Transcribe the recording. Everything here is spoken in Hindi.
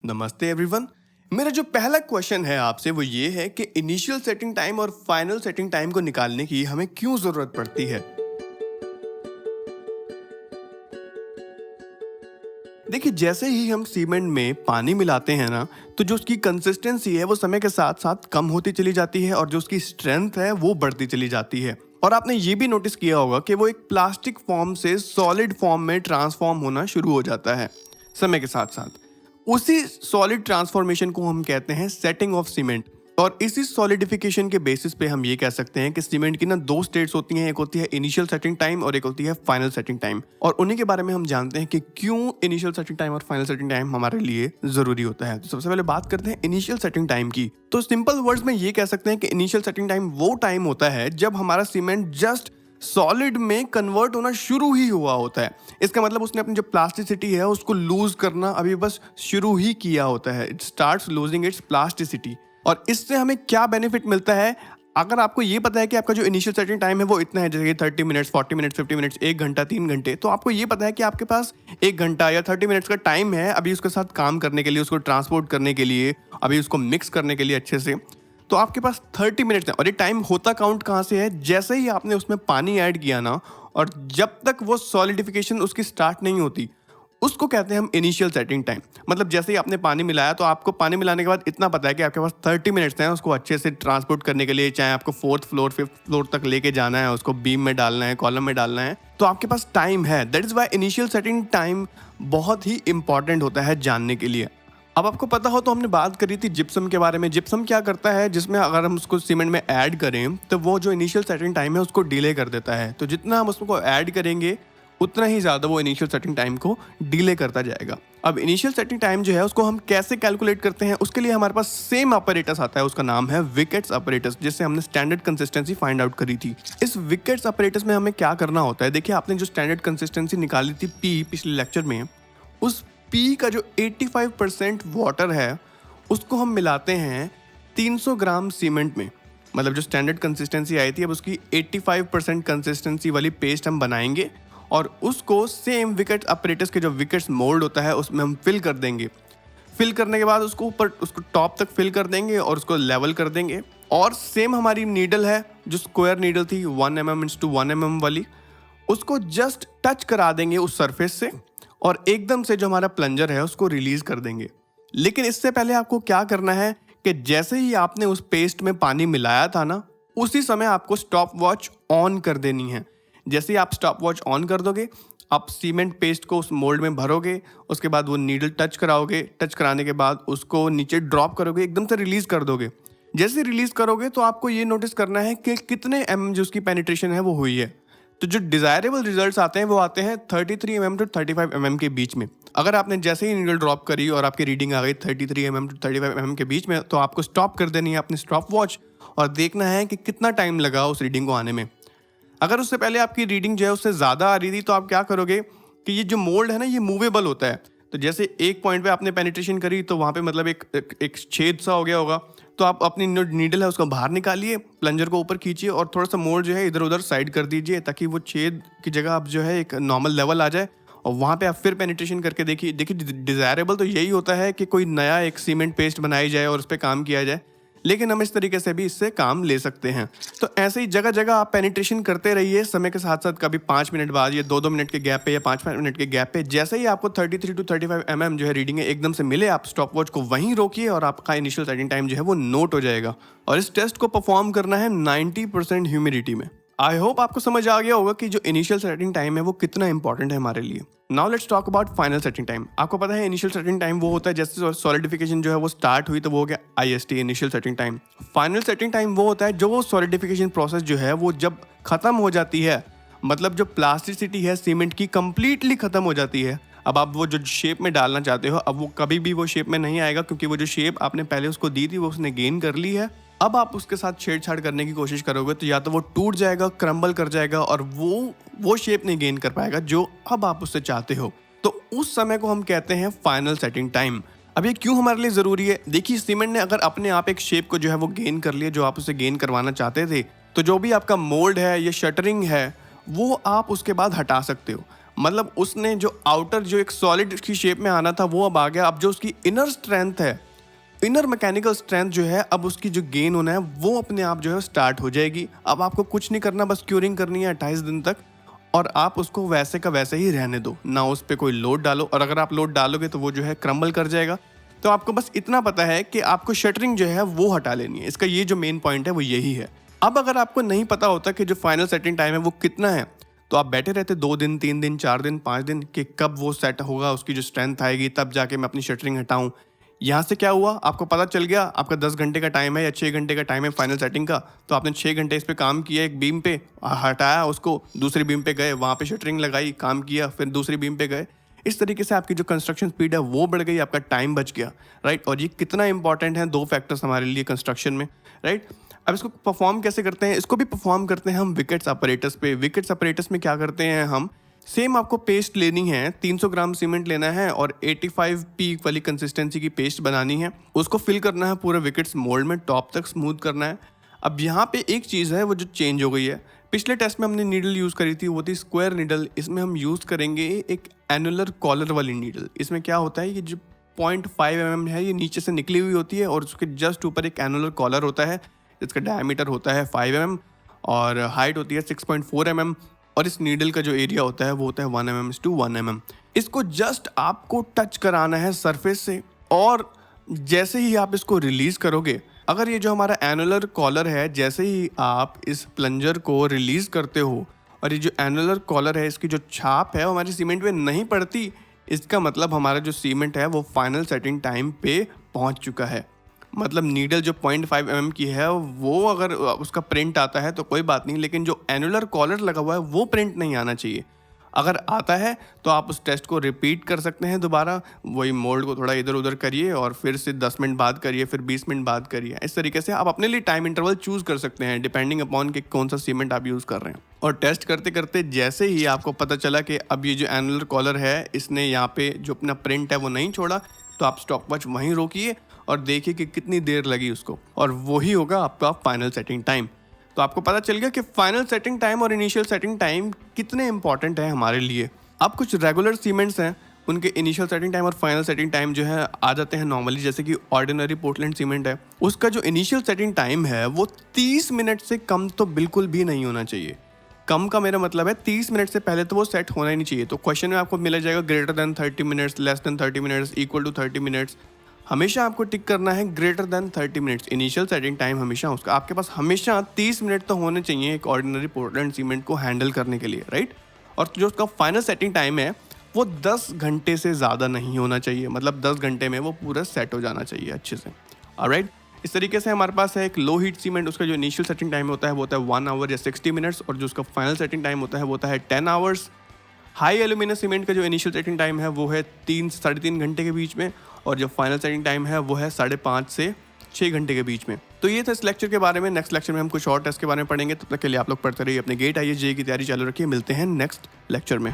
नमस्ते एवरीवन। मेरा जो पहला क्वेश्चन है आपसे वो ये है कि इनिशियल सेटिंग टाइम और फाइनल सेटिंग टाइम को निकालने की हमें क्यों जरूरत पड़ती है। देखिए, जैसे ही हम सीमेंट में पानी मिलाते हैं ना, तो जो उसकी कंसिस्टेंसी है वो समय के साथ साथ कम होती चली जाती है और जो उसकी स्ट्रेंथ है वो बढ़ती चली जाती है। और आपने ये भी नोटिस किया होगा कि वो एक प्लास्टिक फॉर्म से सॉलिड फॉर्म में ट्रांसफॉर्म होना शुरू हो जाता है समय के साथ साथ। उसी सॉलिड ट्रांसफॉर्मेशन को हम कहते हैं सेटिंग ऑफ सीमेंट। और इसी सॉलिडिफिकेशन के बेसिस पे हम ये कह सकते हैं कि सीमेंट की ना दो स्टेट्स होती हैं, एक होती है इनिशियल सेटिंग टाइम और एक होती है फाइनल सेटिंग टाइम। और उन्हीं के बारे में हम जानते हैं कि क्यों इनिशियल सेटिंग टाइम और फाइनल सेटिंग टाइम हमारे लिए जरूरी होता है। तो सबसे पहले बात करते हैं इनिशियल सेटिंग टाइम की। तो सिंपल वर्ड्स में ये कह सकते हैं कि इनिशियल सेटिंग टाइम वो टाइम होता है जब हमारा सीमेंट जस्ट सॉलिड में कन्वर्ट होना शुरू ही हुआ होता है। इसका मतलब उसने अपनी जो प्लास्टिसिटी है उसको लूज करना अभी बस शुरू ही किया होता है। It starts losing its plasticity. और इससे हमें क्या बेनिफिट मिलता है, अगर आपको ये पता है कि आपका जो इनिशियल सेटिंग टाइम है वो इतना है, जैसे 30 मिनट्स, 40 मिनट्स, 50 मिनट्स, 1 घंटा, 3 घंटे, तो आपको ये पता है कि आपके पास 1 घंटा या 30 मिनट्स का टाइम है अभी उसके साथ काम करने के लिए, उसको ट्रांसपोर्ट करने के लिए, अभी उसको मिक्स करने के लिए अच्छे से। तो आपके पास 30 मिनट्स है। और ये टाइम होता काउंट कहाँ से है, जैसे ही आपने उसमें पानी ऐड किया ना, और जब तक वो सॉलिडिफिकेशन उसकी स्टार्ट नहीं होती, उसको कहते हैं हम इनिशियल सेटिंग टाइम। मतलब जैसे ही आपने पानी मिलाया तो आपको पानी मिलाने के बाद इतना पता है कि आपके पास 30 मिनट्स हैं उसको अच्छे से ट्रांसपोर्ट करने के लिए, चाहे आपको 4th फ्लोर 5th फ्लोर तक लेके जाना है, उसको बीम में डालना है, कॉलम में डालना है, तो आपके पास टाइम है। That is why initial setting time बहुत ही इंपॉर्टेंट होता है जानने के लिए। अब आपको पता हो तो हमने बात करी थी जिप्सम के बारे में। जिप्सम क्या करता है, जिसमें अगर हम उसको सीमेंट में ऐड करें तो वो जो इनिशियल सेटिंग टाइम है उसको डिले कर देता है। तो जितना हम उसको ऐड करेंगे उतना ही ज़्यादा वो इनिशियल सेटिंग टाइम को डिले करता जाएगा। अब इनिशियल सेटिंग टाइम जो है उसको हम कैसे कैलकुलेट करते हैं, उसके लिए हमारे पास सेम ऑपरेटस आता है, उसका नाम है विकेट्स ऑपरेटस, जिससे हमने स्टैंडर्ड कंसिस्टेंसी फाइंड आउट करी थी। इस विकेट्स ऑपरेटस में हमें क्या करना होता है, देखिए आपने जो स्टैंडर्ड कंसिस्टेंसी निकाली थी पी पिछले लेक्चर में, उस पी का जो 85% वाटर है उसको हम मिलाते हैं 300 ग्राम सीमेंट में। मतलब जो स्टैंडर्ड कंसिस्टेंसी आई थी अब उसकी 85% कंसिस्टेंसी वाली पेस्ट हम बनाएंगे और उसको सेम विकेट ऑपरेटस के जो विकेट्स मोल्ड होता है उसमें हम फिल कर देंगे। फिल करने के बाद उसको ऊपर उसको टॉप तक फिल कर देंगे और उसको लेवल कर देंगे। और सेम हमारी नीडल है जो स्क्वायर नीडल थी 1 mm × 1 mm वाली, उसको जस्ट टच करा देंगे उस सरफेस से और एकदम से जो हमारा प्लंजर है उसको रिलीज कर देंगे। लेकिन इससे पहले आपको क्या करना है कि जैसे ही आपने उस पेस्ट में पानी मिलाया था ना, उसी समय आपको स्टॉप वॉच ऑन कर देनी है। जैसे ही आप स्टॉप वॉच ऑन कर दोगे, आप सीमेंट पेस्ट को उस मोल्ड में भरोगे, उसके बाद वो नीडल टच कराओगे, टच कराने के बाद उसको नीचे ड्रॉप करोगे, एकदम से रिलीज कर दोगे। जैसे रिलीज करोगे तो आपको ये नोटिस करना है कि कितने mm जो उसकी पेनिट्रेशन है वो हुई है। तो जो डिजायरेबल रिजल्ट्स आते हैं वो आते हैं 33 mm to 35 mm के बीच में। अगर आपने जैसे ही नीडल ड्रॉप करी और आपकी रीडिंग आ गई 33 mm to 35 mm के बीच में, तो आपको स्टॉप कर देनी है अपनी स्टॉप वॉच और देखना है कि कितना टाइम लगा उस रीडिंग को आने में। अगर उससे पहले आपकी रीडिंग जो है उससे ज़्यादा आ रही थी तो आप क्या करोगे कि ये जो मोल्ड है ना ये मूवेबल होता है। तो जैसे एक पॉइंट पे आपने पेनिट्रेशन करी तो वहाँ पे मतलब एक छेद सा हो गया होगा, तो आप अपनी नीडल है उसको बाहर निकालिए, प्लंजर को ऊपर खींचिए और थोड़ा सा मोल्ड जो है इधर उधर साइड कर दीजिए ताकि वो छेद की जगह आप जो है एक नॉर्मल लेवल आ जाए। और वहाँ पे आप फिर पेनिट्रेशन करके देखिए डिज़ायरेबल तो यही होता है कि कोई नया एक सीमेंट पेस्ट बनाई जाए और उस पर काम किया जाए, लेकिन हम इस तरीके से भी इससे काम ले सकते हैं। तो ऐसे ही जगह जगह आप पेनिट्रेशन करते रहिए समय के साथ साथ, कभी 5 मिनट बाद या 2-2 मिनट के गैप पे या 5-5 मिनट के गैप पे। जैसे ही आपको 33 to 35 mm जो है रीडिंग है एकदम से मिले, आप स्टॉप वॉच को वहीं रोकिए और आपका इनिशियल सेटिंग टाइम जो है वो नोट हो जाएगा। और इस टेस्ट को परफॉर्म करना है 90% ह्यूमिडिटी में। आई होप आपको समझ आ गया होगा कि जो इनिशियल सेटिंग टाइम है वो कितना इंपॉर्टेंट है हमारे लिए। Now let's talk about final setting time. आपको पता है इनिशियल सेटिंग टाइम वो होता है जैसे सॉलिडिफिकेशन जो है वो स्टार्ट हुई तो वो हो गया IST initial setting time. Final setting time वो होता है जो वो सॉलिडिफिकेशन प्रोसेस जो है वो जब खत्म हो जाती है, मतलब जो प्लास्टिसिटी है सीमेंट की कंप्लीटली खत्म हो जाती है। अब आप वो जो शेप में डालना चाहते हो अब वो कभी भी वो शेप में नहीं आएगा, क्योंकि वो जो शेप आपने पहले उसको दी थी वो उसने गेन कर ली है। अब आप उसके साथ छेड़छाड़ करने की कोशिश करोगे तो या तो वो टूट जाएगा, क्रम्बल कर जाएगा और वो शेप नहीं गेन कर पाएगा जो अब आप उससे चाहते हो। तो उस समय को हम कहते हैं फाइनल सेटिंग टाइम। अब ये क्यों हमारे लिए ज़रूरी है, देखिए सीमेंट ने अगर अपने आप एक शेप को जो है वो गेन कर लिया जो आप उसे गेन करवाना चाहते थे, तो जो भी आपका मोल्ड है या शटरिंग है वो आप उसके बाद हटा सकते हो। मतलब उसने जो आउटर जो एक सॉलिड की शेप में आना था वो अब आ गया। अब जो उसकी इनर स्ट्रेंथ है, इनर मैकेनिकल स्ट्रेंथ जो है, अब उसकी जो गेन होना है वो अपने आप जो है स्टार्ट हो जाएगी। अब आपको कुछ नहीं करना, बस क्यूरिंग करनी है 28 दिन तक, और आप उसको वैसे का वैसे ही रहने दो, ना उस पर कोई लोड डालो। और अगर आप लोड डालोगे तो वो जो है क्रम्बल कर जाएगा। तो आपको बस इतना पता है कि आपको शटरिंग जो है वो हटा लेनी है। इसका ये जो मेन पॉइंट है वो यही है। अब अगर आपको नहीं पता होता कि जो फाइनल सेटिंग टाइम है वो कितना है, तो आप बैठे रहते 2 दिन, 3 दिन, 4 दिन, 5 दिन कि कब वो सेट होगा, उसकी जो स्ट्रेंथ आएगी तब जाके मैं अपनी शटरिंग हटाऊं। यहाँ से क्या हुआ, आपको पता चल गया आपका 10 घंटे का टाइम है या 6 घंटे का टाइम है फाइनल सेटिंग का, तो आपने 6 घंटे इस पे काम किया, एक बीम पे हटाया उसको, दूसरी बीम पे गए, वहाँ पे शटरिंग लगाई, काम किया, फिर दूसरी बीम पे गए। इस तरीके से आपकी जो कंस्ट्रक्शन स्पीड है वो बढ़ गई, आपका टाइम बच गया, राइट। और ये कितना इंपॉर्टेंट है, 2 फैक्टर्स हमारे लिए कंस्ट्रक्शन में, राइट। अब इसको परफॉर्म कैसे करते हैं, इसको भी परफॉर्म करते हैं हम विकेट्स अपरेटस पे। विकेट्स अपरेटस में क्या करते हैं हम, सेम आपको पेस्ट लेनी है, 300 ग्राम सीमेंट लेना है और 85 पी वाली कंसिस्टेंसी की पेस्ट बनानी है। उसको फिल करना है पूरे विकेट्स मोल्ड में, टॉप तक स्मूथ करना है। अब यहाँ पे एक चीज़ है वो जो चेंज हो गई है। पिछले टेस्ट में हमने नीडल यूज़ करी थी, वो थी स्क्वायर नीडल। इसमें हम यूज़ करेंगे एक एनुलर कॉलर वाली नीडल। इसमें क्या होता है, ये जो 0.5 mm है ये नीचे से निकली हुई होती है और उसके जस्ट ऊपर एक एनुलर कॉलर होता है जिसका डायमीटर होता है 5 mm और हाइट होती है 6.4 mm, और इस नीडल का जो एरिया होता है वो होता है 1 mm to 1 mm। इसको जस्ट आपको टच कराना है सरफेस से, और जैसे ही आप इसको रिलीज करोगे, अगर ये जो हमारा एनुलर कॉलर है, जैसे ही आप इस प्लंजर को रिलीज करते हो और ये जो एनुलर कॉलर है इसकी जो छाप है वो हमारी सीमेंट में नहीं पड़ती, इसका मतलब हमारा जो सीमेंट है वो फाइनल सेटिंग टाइम पे पहुंच चुका है। मतलब नीडल जो 0.5 mm की है वो अगर उसका प्रिंट आता है तो कोई बात नहीं, लेकिन जो एनुलर कॉलर लगा हुआ है वो प्रिंट नहीं आना चाहिए। अगर आता है तो आप उस टेस्ट को रिपीट कर सकते हैं दोबारा, वही मोल्ड को थोड़ा इधर उधर करिए और फिर से 10 मिनट बाद करिए, फिर 20 मिनट बाद करिए। इस तरीके से आप अपने लिए टाइम इंटरवल चूज कर सकते हैं डिपेंडिंग अपॉन कि कौन सा सीमेंट आप यूज़ कर रहे हैं। और टेस्ट करते करते जैसे ही आपको पता चला कि अब ये जो एनुलर कॉलर है इसने यहाँ पे जो अपना प्रिंट है वो नहीं छोड़ा, तो आप स्टॉप वॉच वहीं रोकिए और देखिए कि कितनी देर लगी उसको, और वही होगा आपका फाइनल सेटिंग टाइम। तो आपको पता चल गया कि फाइनल सेटिंग टाइम और इनिशियल सेटिंग टाइम कितने इंपॉर्टेंट है हमारे लिए। अब कुछ रेगुलर सीमेंट्स हैं, उनके इनिशियल सेटिंग टाइम और फाइनल सेटिंग टाइम जो है आ जाते हैं नॉर्मली, जैसे कि ऑर्डिनरी पोर्टलैंड सीमेंट है, उसका जो इनिशियल सेटिंग टाइम है वो 30 मिनट से कम तो बिल्कुल भी नहीं होना चाहिए। कम का मेरा मतलब है 30 मिनट से पहले तो वो सेट होना ही नहीं चाहिए। तो क्वेश्चन में आपको मिला जाएगा greater than 30 minutes, less than 30 minutes, equal to 30 minutes. हमेशा आपको टिक करना है greater than 30 minutes. Initial setting time हमेशा उसका आपके पास हमेशा 30 मिनट तो होने चाहिए एक ऑर्डिनरी पोर्टलैंड सीमेंट को हैंडल करने के लिए, राइट। और जो उसका फाइनल सेटिंग टाइम है वो 10 घंटे से ज़्यादा नहीं होना चाहिए, मतलब 10 घंटे में वो पूरा सेट हो जाना चाहिए अच्छे से, ऑलराइट। इस तरीके से हमारे पास है एक लो हीट सीमेंट, उसका जो इनिशियल सेटिंग टाइम होता है वो होता है 1 आवर या 60 मिनट्स, और जो उसका फाइनल सेटिंग टाइम होता है वो होता है 10 आवर्स। हाई एल्यूमिनियम सीमेंट का जो इनिशियल सेटिंग टाइम है वो है 3 से 3.5 घंटे के बीच में, और जो फाइनल सेटिंग टाइम है वो है 5.5 से 6 घंटे के बीच में। तो ये था इस लेक्चर के बारे में। नेक्स्ट लेक्चर में हम कुछ और टेस्ट के बारे में पढ़ेंगे। तब तक के लिए आप लोग पढ़ते रहिए, अपने गेट आइए, जे की तैयारी चालू रखिए। मिलते हैं नेक्स्ट लेक्चर में।